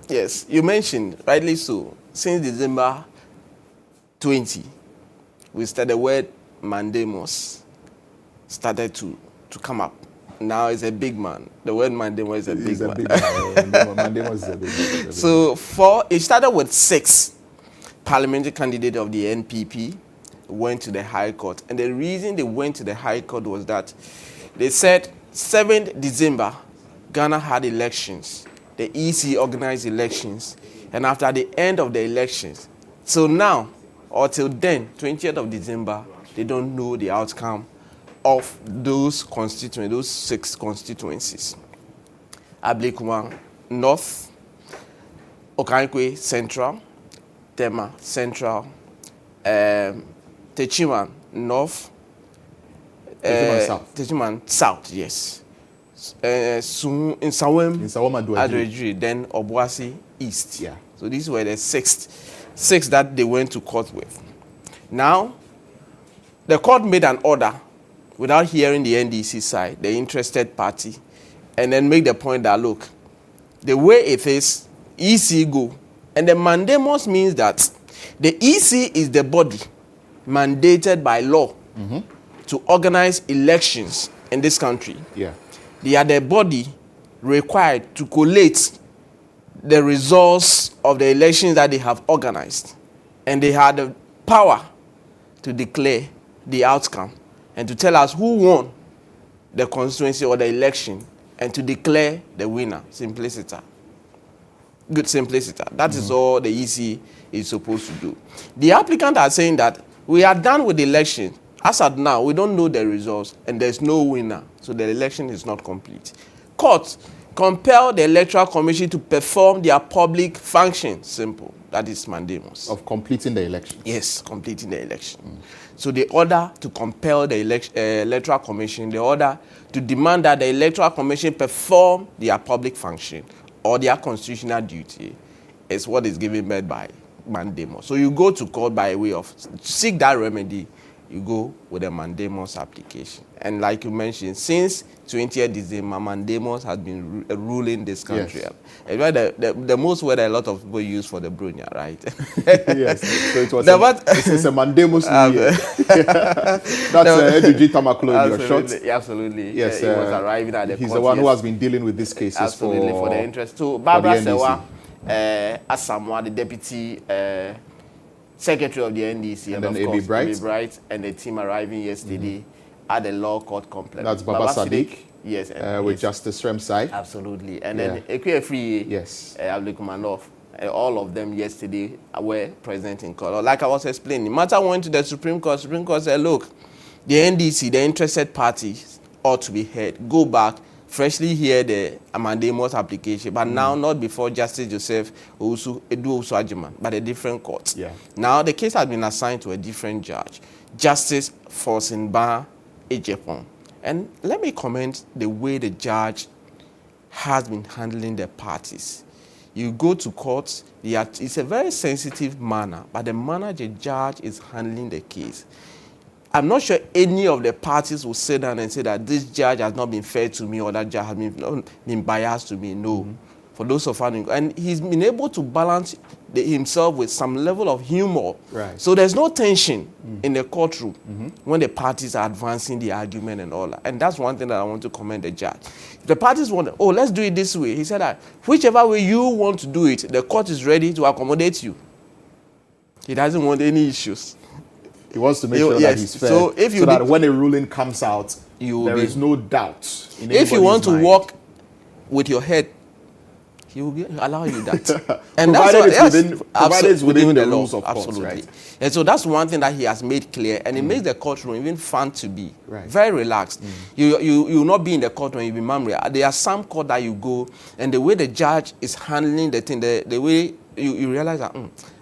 Yes, you mentioned, rightly so, since December 20, we started the word Mandamus started to come up. Now it's a big man. The word Mandamus is a big man. Mandamus is a big man. So it started with 6 parliamentary candidates of the NPP went to the High Court. And the reason they went to the High Court was that they said 7th December, Ghana had elections. The EC organized elections. And after the end of the elections, so now, or till then, 20th of December, they don't know the outcome of those constituencies, those 6 constituencies. Ablekuma North, Okankwe Central, Tema Central, Techiman North, Techiman South, yes. In Sawem Adredri, then Obuasi East. Yeah. So these were the 6 that they went to court with. Now, the court made an order without hearing the NDC side, the interested party, and then make the point that, look, the way it is, EC go. And the mandamus means that the EC is the body mandated by law to organize elections in this country. Yeah. They are the body required to collate the results of the elections that they have organized. And they had the power to declare the outcome and to tell us who won the constituency or the election and to declare the winner. Simplicity. Good simplicity. That is all the EC is supposed to do. The applicant are saying that we are done with the election. As at now, we don't know the results and there's no winner. So the election is not complete. Court compel the Electoral Commission to perform their public function. Simple. That is mandamus. Of completing the election. Yes, completing the election. So the order to compel the Electoral Commission, the order to demand that the Electoral Commission perform their public function or their constitutional duty is what is given birth by mandamus. So you go to court by way of seek that remedy, you go with a mandamus application. And like you mentioned, since 20th December, mandamus has been ruling this country. Yes. The most word a lot of people use for the Brunia, right? Yes. So it was it's a mandamus New Year. That's Edgy Tamaklo in your short. Absolutely. Yes. He was arriving at the he's court. the one who has been dealing with these cases absolutely, for the interest. So Barbara Sewa, Asamoah, the deputy secretary of the NDC, and of course, Abi Bright, and the team arriving yesterday at the law court complex. That's Baba Sadiq. Yes. With Justice Remsai. Absolutely. And then Ekwe Free, yes. Ablekuma all of them yesterday were present in court. Like I was explaining, the matter went to the Supreme Court. Supreme Court said, look, the NDC, the interested parties, ought to be heard. Go back, freshly hear the mandamus application, but now not before Justice Joseph Edu Osuajiman, but a different court. Yeah. Now the case has been assigned to a different judge, Justice Fosinba Ejepon. And let me comment the way the judge has been handling the parties. You go to court, it's a very sensitive manner, but the manner the judge is handling the case, I'm not sure any of the parties will sit down and say that this judge has not been fair to me or that judge has been biased to me. No. For those of us, and he's been able to balance himself with some level of humor. Right. So there's no tension in the courtroom when the parties are advancing the argument and all that. And that's one thing that I want to commend the judge. If the parties want, let's do it this way. He said that whichever way you want to do it, the court is ready to accommodate you. He doesn't want any issues. He wants to make sure that he's fair, so that when a ruling comes out, there is no doubt in if you want mind. to walk with your head, he will allow you that. And provided it's within the rules of course, right? And so that's one thing that he has made clear, and it makes the courtroom even fun to be. Right. Very relaxed. You will not be in the courtroom, you'll be memory. There are some court that you go, and the way the judge is handling the thing, the way you realize that,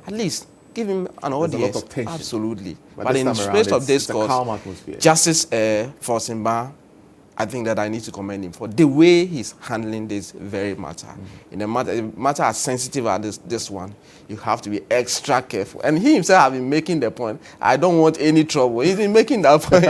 at least, give him an audience. There's a lot of tension. Absolutely. But in the space of this court, calm atmosphere. Justice Fosinba I think that I need to commend him for the way he's handling this very matter. In a matter as sensitive as this one, you have to be extra careful. And he himself has been making the point, I don't want any trouble. He's been making that point.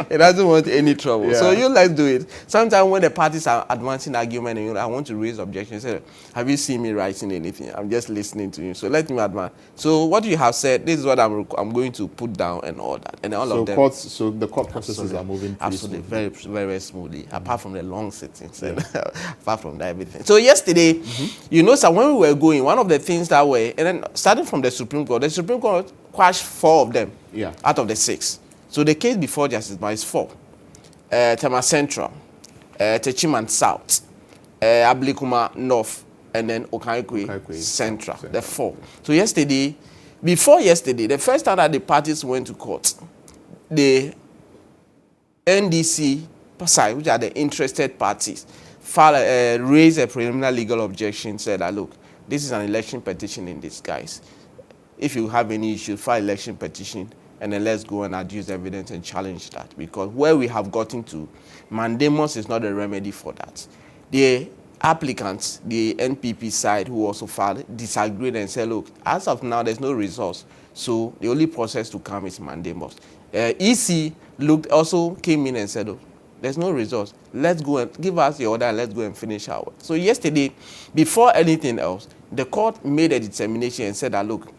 He doesn't want any trouble. Yeah. So let's do it. Sometimes when the parties are advancing argument and I want to raise objections, say, have you seen me writing anything? I'm just listening to you. So let me advance. So what you have said, this is what I'm going to put down and all that. And all of them. So the court processes are moving absolutely very, very smoothly, apart from the long sittings and apart from that, everything. So yesterday, so when we were going, one of the things that were, and then starting from the Supreme Court quashed 4 of them out of the 6. So the case before Justice Bar is 4. Tema Central, Techiman South, Ablikuma North, and then Okaikwe Central, the 4. So before yesterday, the first time that the parties went to court, the NDC side, which are the interested parties, raised a preliminary legal objection, said that, look, this is an election petition in disguise. If you have any issue, file election petition, and then let's go and adduce evidence and challenge that. Because where we have gotten to, Mandamus is not a remedy for that. The applicants, the NPP side who also filed, disagreed and said, look, as of now, there's no resource. So the only process to come is Mandamus. EC also came in and said, oh, there's no resource. Let's go and give us the order and let's go and finish our work. So yesterday, before anything else, the court made a determination and said that, look,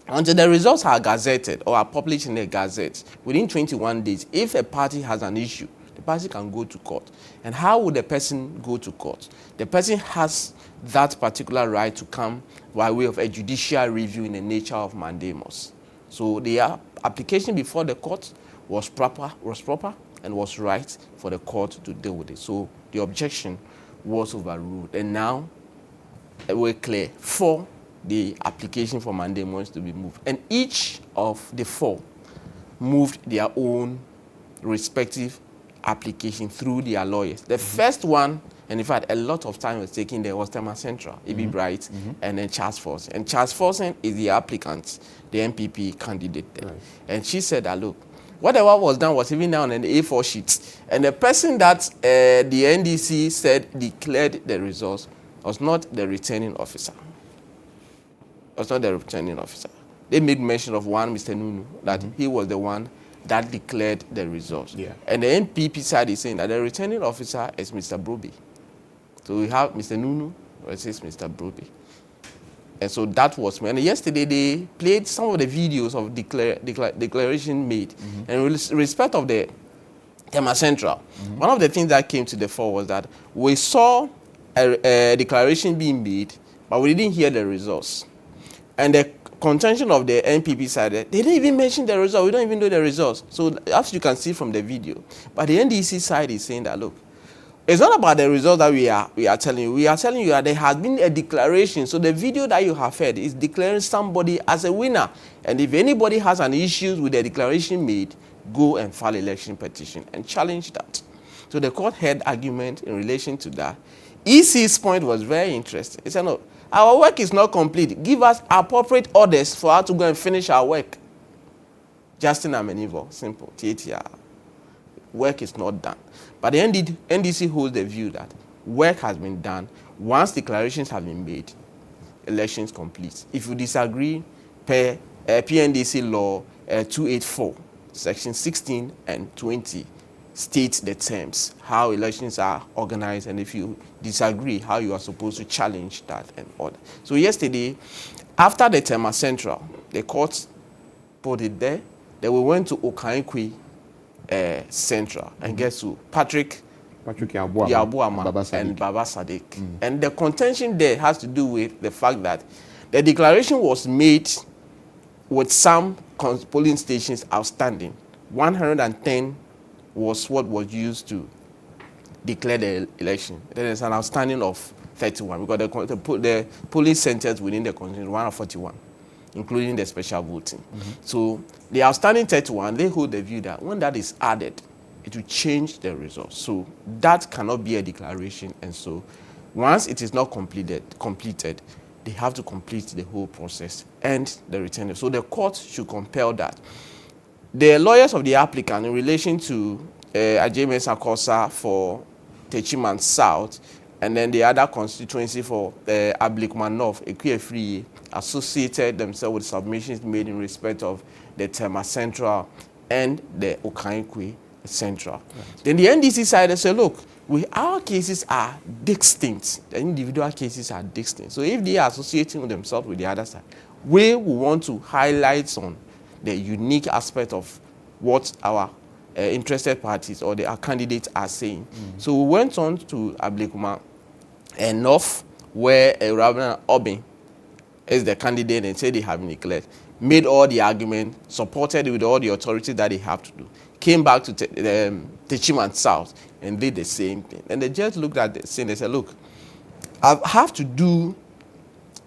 until the results are gazetted or are published in the Gazette, within 21 days, if a party has an issue, the party can go to court. And how would the person go to court? The person has that particular right to come by way of a judicial review in the nature of Mandamus. So the application before the court was proper and was right for the court to deal with it. So the objection was overruled. And now we're clear for the application for Mandamus to be moved. And each of the 4 moved their own respective application through their lawyers. The first one, and in fact, a lot of time was taken there, was Tema Central, E.B. Bright, and then Charles Forson. And Charles Forson is the applicant, the MPP candidate there. Right. And she said that, look, whatever was done was even down on the A4 sheet. And the person that the NDC said declared the results was not the returning officer. Was not the returning officer. They made mention of one, Mr. Nunu, that he was the one that declared the results. Yeah. And the NPP side is saying that the returning officer is Mr. Broby. So we have Mr. Nunu versus Mr. Broby. And so that was me. And yesterday they played some of the videos of declaration made. And in respect of the Tema Central, one of the things that came to the fore was that we saw a declaration being made, but we didn't hear the results. And the contention of the NPP side, they didn't even mention the results. We don't even know the results. So as you can see from the video. But the NDC side is saying that, look, it's not about the results that we are telling you. We are telling you that there has been a declaration. So the video that you have heard is declaring somebody as a winner. And if anybody has an issue with the declaration made, go and file election petition and challenge that. So the court heard argument in relation to that. EC's point was very interesting. He said, no, our work is not complete. Give us appropriate orders for us to go and finish our work. Justin Amenivo, simple, TTR. Work is not done. But the NDC holds the view that work has been done. Once declarations have been made, elections complete. If you disagree, per PNDC law 284, section 16 and 20 states the terms, how elections are organized, and if you disagree, how you are supposed to challenge that and order. So yesterday, after the Tema Central, the court put it there. Then we went to Okaikwe Central, and guess who? Patrick Yabuama and Baba Sadiq. And the contention there has to do with the fact that the declaration was made with some polling stations outstanding. 110 was what was used to declare the election. Then there's an outstanding of 31 because the polling centers within the constituency 141, including the special voting. So the outstanding 31, they hold the view that when that is added, it will change the results. So that cannot be a declaration. And so once it is not completed, they have to complete the whole process and the return. So the court should compel that. The lawyers of the applicant in relation to Ajeme Sakosa for Techiman South, and then the other constituency for Ablikman North, Ekwefri, associated themselves with submissions made in respect of the Tema Central and the Okankwe Central. Right. Then the NDC side said, look, our cases are distinct. The individual cases are distinct. So if they are associating themselves with the other side, we want to highlight on the unique aspect of what our interested parties or our candidates are saying. So we went on to Ablikuma and North, where Rabna Obin is the candidate and said they have been declared, made all the argument, supported with all the authority that they have to do, came back to Techiman South and did the same thing. And the judge looked at the scene and said, look, I have to do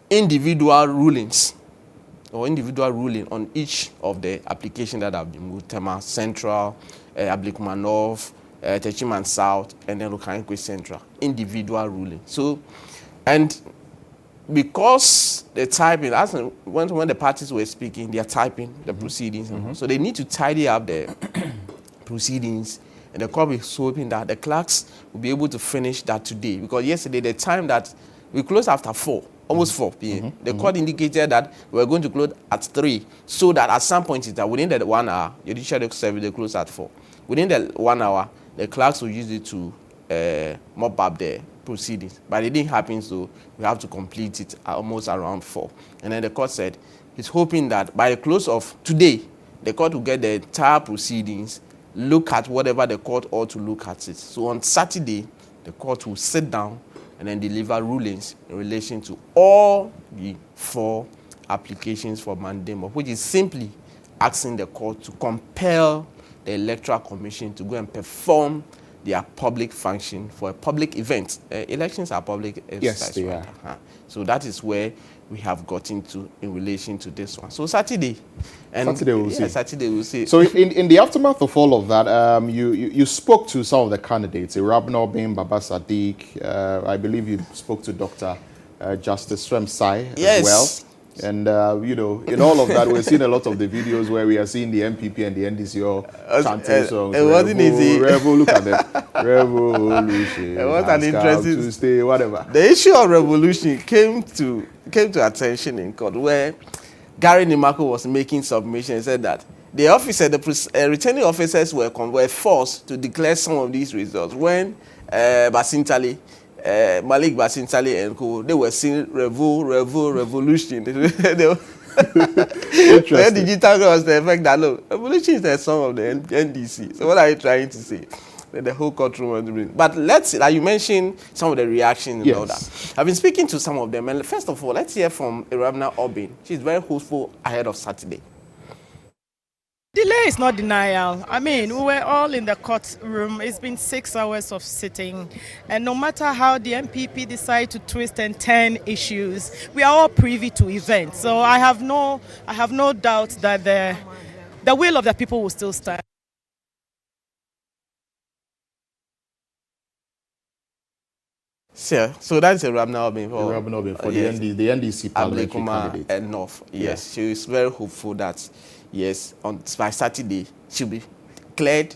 individual rulings or individual ruling on each of the applications that have been moved, Tema Central, Ablikuma North, Techiman South, and then Okankwe Central, individual ruling. So, and because the typing, as when the parties were speaking, they are typing the proceedings. So they need to tidy up the proceedings, and the court is hoping that the clerks will be able to finish that today. Because yesterday, the time that we closed after 4, almost 4 p.m., the court indicated that we were going to close at 3, so that at some point in time, within the 1 hour, judicial service, they close at 4. Within the 1 hour, the clerks will use it to mop up the proceedings. But it didn't happen, so we have to complete it almost around 4. And then the court said it's hoping that by the close of today, the court will get the entire proceedings, look at whatever the court ought to look at it. So on Saturday, the court will sit down and then deliver rulings in relation to all the 4 applications for Mandamus, which is simply asking the court to compel the Electoral Commission to go and perform their public function for a public event. Elections are public exercise. Yes, they are. So that is where we have gotten to in relation to this one. So Saturday. And Saturday we'll see. Saturday we'll see. So in the aftermath of all of that, you spoke to some of the candidates, Rabna Obin, Baba Sadiq. I believe you spoke to Dr. Justice Sremsai as well. And, you know, in all of that, we're seeing a lot of the videos where we are seeing the MPP and the NDC all chanting songs. It wasn't easy. Revo, look at them. Revolution. It was an interesting... Tuesday, whatever. The issue of revolution came to attention in court, where Gary Nimako was making submission and said that the officer, the returning officers were forced to declare some of these results when Basintali, Malik Basintali and co, they were saying revolution. The digital was the effect that, look, revolution is the song of the NDC. So what are you trying to say? The whole courtroom was doing. But let's, like you mentioned, some of the reactions and all that. I've been speaking to some of them. And first of all, let's hear from Rabna Obin. She's very hopeful ahead of Saturday. Delay is not denial. I mean, we were all in the courtroom. It's been 6 hours of sitting. And no matter how the MPP decide to twist and turn issues, we are all privy to events. So I have no doubt that the will of the people will still stand. So that's a Rabna Obin for yes, the NDC parliamentary candidate. And North. Yes, she is very hopeful that, yes, by Saturday she'll be cleared,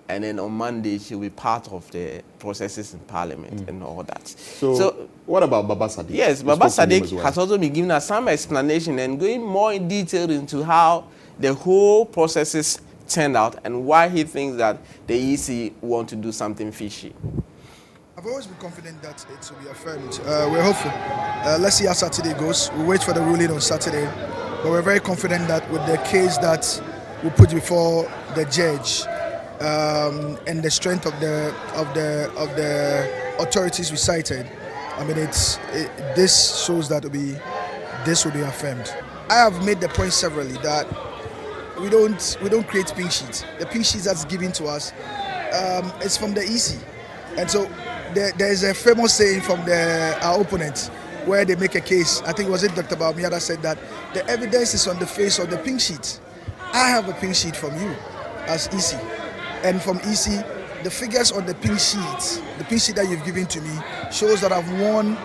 and then on Monday she'll be part of the processes in Parliament and all that. So what about Baba Sadiq? Yes, Baba Sadiq has also been giving us some explanation and going more in detail into how the whole processes turned out and why he thinks that the EC want to do something fishy. I've always been confident that it will be affirmed. We're hopeful. Let's see how Saturday goes. We'll wait for the ruling on Saturday. But we're very confident that with the case that we put before the judge and the strength of the authorities we cited, I mean, this shows that this will be affirmed. I have made the point severally that we don't create pink sheets. The pink sheets that's given to us is from the EC, and so there is a famous saying from our opponent where they make a case. I think was it Dr. Baumia that said that the evidence is on the face of the pink sheet. I have a pink sheet from you as EC, and from EC, the figures on the pink sheet that you've given to me shows that I've won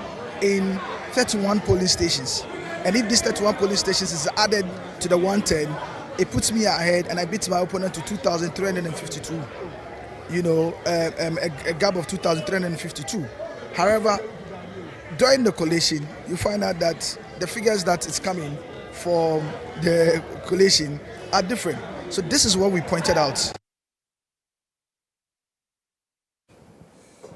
in 31 polling stations. And if these 31 polling stations is added to the 110, it puts me ahead and I beat my opponent to 2,352. a gap of 2,352. However, during the collation, you find out that the figures that is coming from the collation are different. So this is what we pointed out.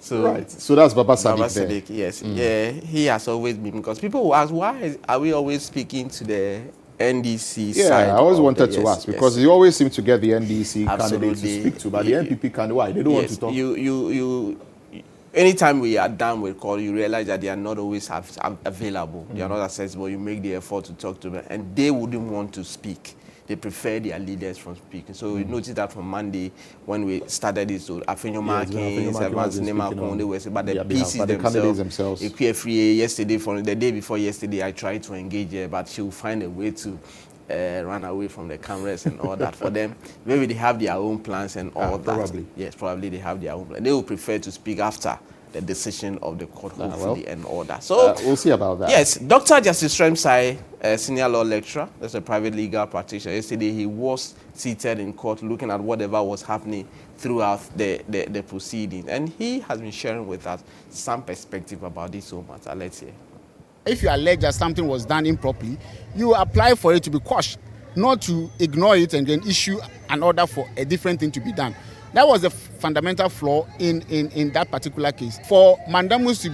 So, right. So that's Baba Sadiq. Baba Sadiq, yes. Yeah, he has always been, because people will ask, why are we always speaking to the NDC side? Yeah, I always wanted to ask, because you always seem to get the NDC candidates to speak to, but the NPP candidate, why? They don't want to talk. Anytime we are done with call, you realize that they are not always available. They are not accessible. You make the effort to talk to them, and they wouldn't want to speak. They prefer their leaders from speaking. So we noticed that from Monday when we started this, so Afenyo Markins, Evans Nemakon, they were saying, but the PCs themselves. Yesterday, from the day before yesterday, I tried to engage her, but she will find a way to run away from the cameras and all that. For them, maybe they have their own plans and all that. Probably. Yes, probably they have their own plans. They will prefer to speak after the decision of the court, hopefully, and all that. So we'll see about that. Yes, Dr. Justice Sremsai, a senior law lecturer, that's a private legal practitioner. Yesterday, he was seated in court looking at whatever was happening throughout the proceeding. And he has been sharing with us some perspective about this whole matter. Let's hear. If you allege that something was done improperly, you apply for it to be quashed, not to ignore it and then issue an order for a different thing to be done. That was the fundamental flaw in that particular case. For Mandamus to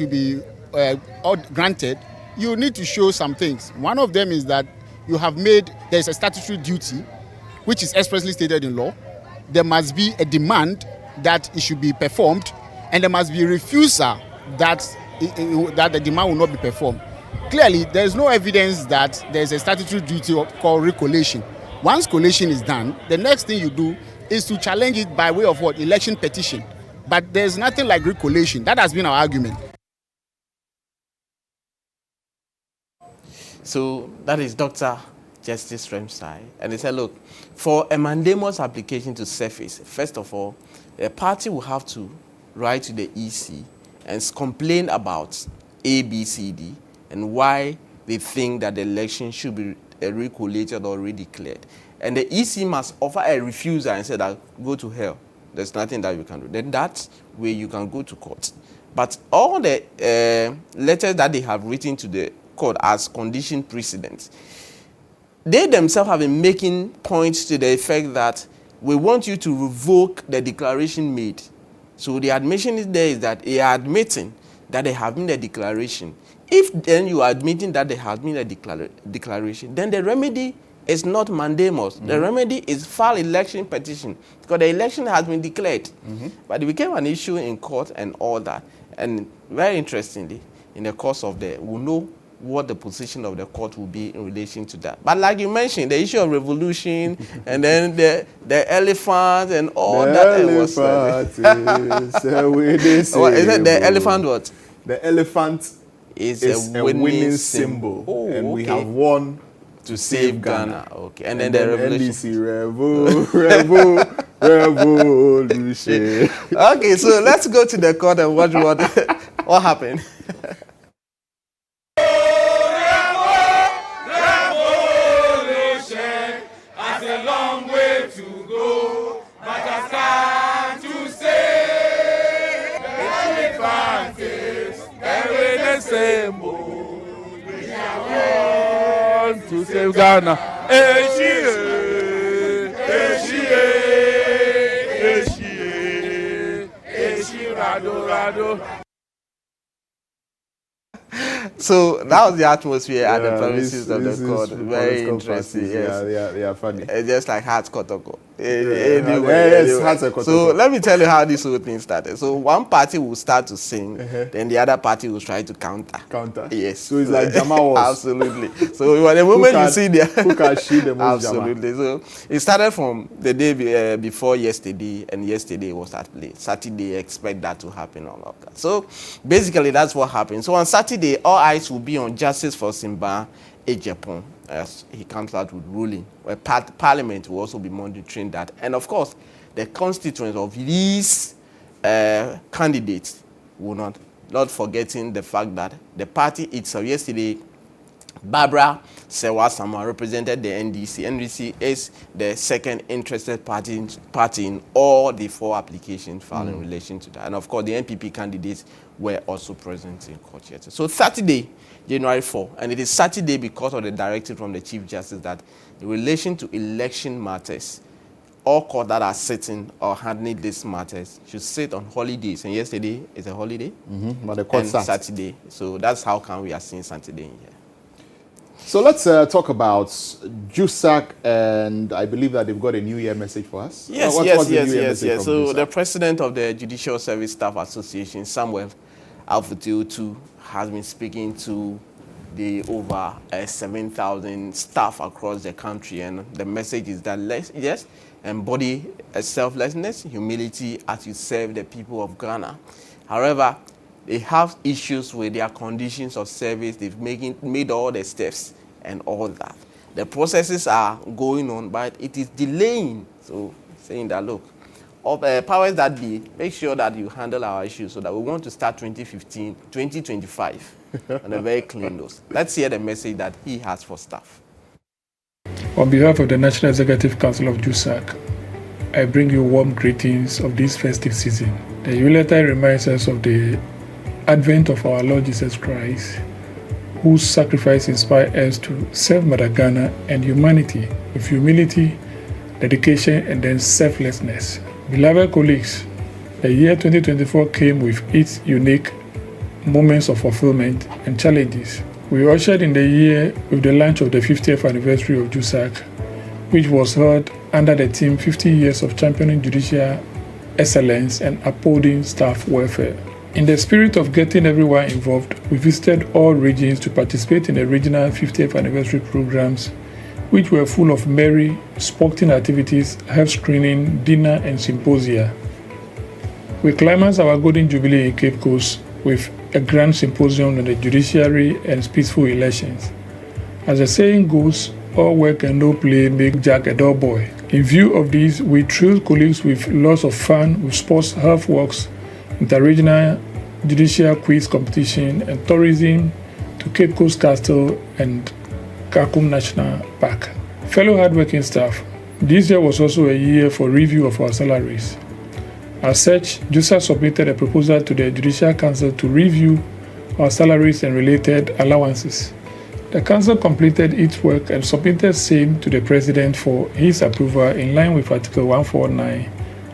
be granted, you need to show some things. One of them is that there's a statutory duty, which is expressly stated in law. There must be a demand that it should be performed, and there must be a refusal that the demand will not be performed. Clearly, there is no evidence that there's a statutory duty called recollation. Once collation is done, the next thing you do is to challenge it by way of what? Election petition. But there's nothing like recollation. That has been our argument. So that is Dr. Justice Sremsai. And he said, look, for a mandamus application to surface, first of all, a party will have to write to the EC and complain about A, B, C, D, and why they think that the election should be recollated or redeclared. And the EC must offer a refusal and say that go to hell. There's nothing that you can do. Then that's where you can go to court. But all the letters that they have written to the court as condition precedents, they themselves have been making points to the effect that we want you to revoke the declaration made. So the admission is there is that they are admitting that they have made a declaration. If then you are admitting that they have made a declaration, then the remedy is not mandamus. The remedy is file election petition, because the election has been declared. But it became an issue in court and all that. And very interestingly, in the course of we'll know what the position of the court will be in relation to that. But like you mentioned, the issue of revolution and then the elephant and all that. Is it the elephant what? The elephant is a winning symbol. Oh, and we have won to save Ghana. Okay. And then the revolution. Revolution. Okay, so let's go to the court and watch what happened. To save Ghana. So that was the atmosphere at the premises of the court. Very interesting. Yes. They are funny. Just like Hearts Kotoko. So let me tell you how this whole thing started. So one party will start to sing, then the other party will try to counter. Yes. So it's like Jama was. Absolutely. So the moment you see there, who can shoot the most absolutely. Jama? So it started from the day before yesterday, and yesterday was Saturday. Saturday, expect that to happen, all of that. So basically, that's what happened. So on Saturday, all eyes will be on Justice for Simba Ejepon, as he comes out with ruling. Where Parliament will also be monitoring that. And of course, the constituents of these candidates will not forgetting the fact that the party itself, yesterday, Barbara Sewa Samuel represented the NDC. NDC is the second interested party in all the 4 applications filed in relation to that. And of course, the NPP candidates were also present in court yesterday. So Saturday, January 4, and it is Saturday because of the directive from the Chief Justice that in relation to election matters, all courts that are sitting or handling these matters should sit on holidays. And yesterday is a holiday, but the court and Saturday. So that's how come we are seeing Saturday in here. So let's talk about JUSAG, and I believe that they've got a New Year message for us. Yes. So the president of the Judicial Service Staff Association, Samuel Alfututu, has been speaking to the over 7,000 staff across the country, and the message is that let's embody a selflessness, humility as you serve the people of Ghana. However, they have issues with their conditions of service. They've made all the steps and all that. The processes are going on, but it is delaying. So saying that, look, powers that be, make sure that you handle our issues so that we want to start 2025 on a very clean note. Let's hear the message that he has for staff. On behalf of the National Executive Council of JUSAG, I bring you warm greetings of this festive season. The Yuletide reminds us of the advent of our Lord Jesus Christ, whose sacrifice inspired us to serve Mother Ghana and humanity with humility, dedication, and then selflessness. Beloved colleagues, the year 2024 came with its unique moments of fulfillment and challenges. We ushered in the year with the launch of the 50th anniversary of JUSAG, which was held under the theme 50 Years of Championing Judicial Excellence and Upholding Staff Welfare. In the spirit of getting everyone involved, we visited all regions to participate in the regional 50th anniversary programs, which were full of merry, sporting activities, health screening, dinner, and symposia. We climaxed our Golden Jubilee in Cape Coast with a grand symposium on the judiciary and peaceful elections. As the saying goes, all work and no play make Jack a dull boy. In view of this, we thrilled colleagues with lots of fun with sports, health walks, interregional judicial quiz competition, and tourism to Cape Coast Castle and Kakum National Park. Fellow hardworking staff, this year was also a year for review of our salaries. As such, JUSAG submitted a proposal to the Judicial Council to review our salaries and related allowances. The Council completed its work and submitted same to the President for his approval in line with Article 149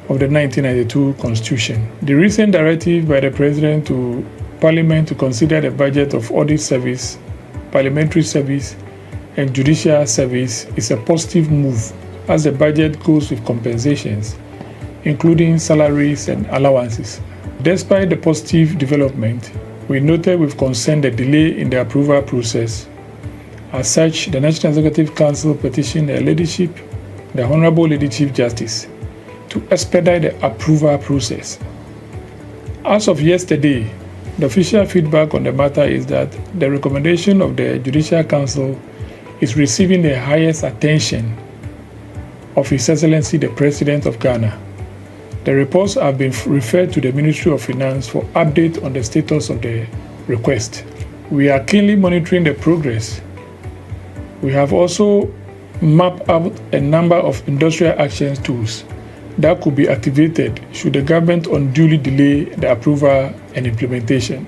of the 1992 Constitution. The recent directive by the President to Parliament to consider the budget of audit service, parliamentary service, and judicial service is a positive move as the budget goes with compensations, including salaries and allowances. Despite the positive development, we noted with concern the delay in the approval process. As such, the National Executive Council petitioned the leadership, the Honorable Lady Chief Justice, to expedite the approval process. As of yesterday, the official feedback on the matter is that the recommendation of the Judicial Council is receiving the highest attention of His Excellency the President of Ghana. The reports have been referred to the Ministry of Finance for update on the status of the request. We are keenly monitoring the progress. We have also mapped out a number of industrial action tools that could be activated should the government unduly delay the approval and implementation.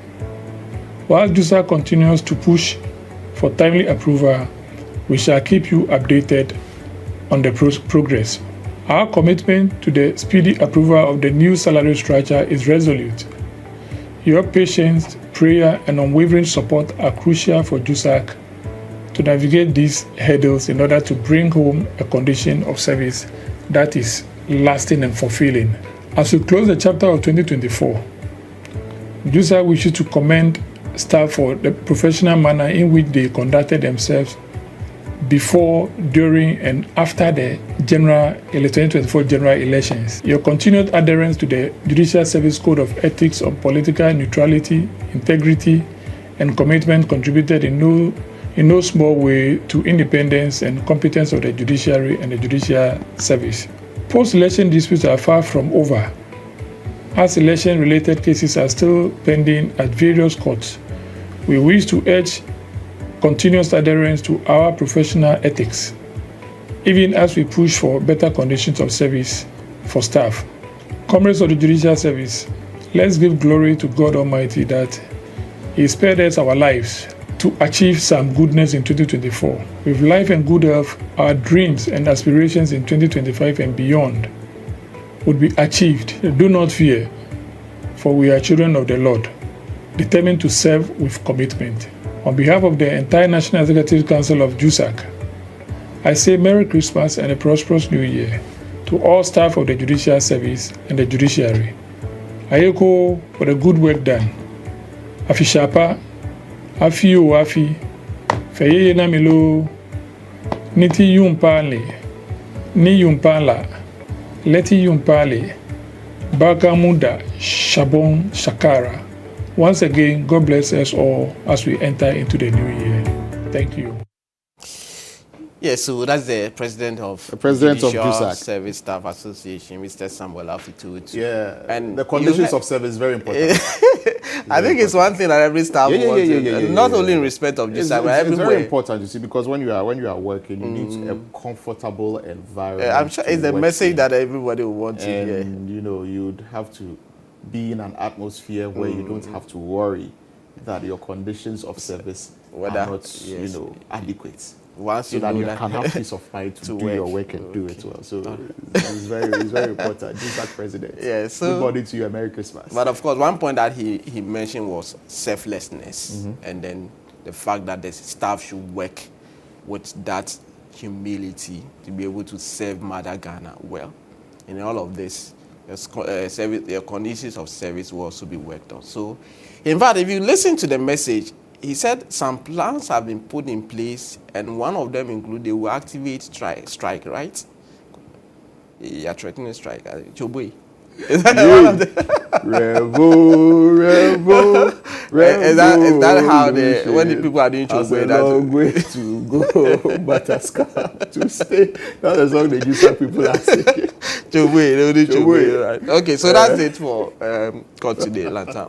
While JUSAG continues to push for timely approval, we shall keep you updated on the progress. Our commitment to the speedy approval of the new salary structure is resolute. Your patience, prayer, and unwavering support are crucial for JUSAG to navigate these hurdles in order to bring home a condition of service that is lasting and fulfilling. As we close the chapter of 2024, JUSAG wishes to commend staff for the professional manner in which they conducted themselves before, during, and after the 2024 general elections. Your continued adherence to the Judicial Service Code of Ethics on political neutrality, integrity, and commitment contributed in no small way to independence and competence of the judiciary and the judicial service. Post-election disputes are far from over, as election-related cases are still pending at various courts. We wish to urge continuous adherence to our professional ethics, even as we push for better conditions of service for staff. Comrades of the Judicial Service, let's give glory to God Almighty that He spared us our lives to achieve some goodness in 2024. With life and good health, our dreams and aspirations in 2025 and beyond would be achieved. Do not fear, for we are children of the Lord, determined to serve with commitment. On behalf of the entire National Executive Council of JUSAG, I say Merry Christmas and a prosperous New Year to all staff of the Judicial Service and the Judiciary. Ayeko for the good work done. Afishapa, Afi o Afi, Feyeye Namilo, Niti Yumpale, Ni Yumpala, Leti Yumpale, Bagamuda, Shabon Shakara. Once again, God bless us all as we enter into the new year. Thank you. Yes, so that's the president of Judicial JUSAG Service Staff Association, Mr. Samuel Afitut. Yeah, and the conditions of service is very important. I think it's one thing that every staff wants, not only in respect of JUSAG, but everywhere. It's very important, you see, because when you are working, you need a comfortable environment. I'm sure it's the message that everybody will want to hear. And you know, you'd have to be in an atmosphere where you don't have to worry that your conditions of service are not, adequate. Once so you that know you that can have peace of mind to do your work and do it well. So it's very important. JUSAG president. Yeah, so good morning to you, Merry Christmas. But of course, one point that he mentioned was selflessness, and then the fact that the staff should work with that humility to be able to serve Mother Ghana well. In all of this, the conditions of service will also be worked on. So, in fact, if you listen to the message, he said some plans have been put in place, and one of them include they will activate strike, right? You're threatening strike. Chobui. Is that one of them? Revo. Is that how when the people are doing Chobui? That's a long way to go, Bataska, to stay. That's the song the JUSAG people are singing. Chobui, right? Okay, so that's it for Court Today, Lantam.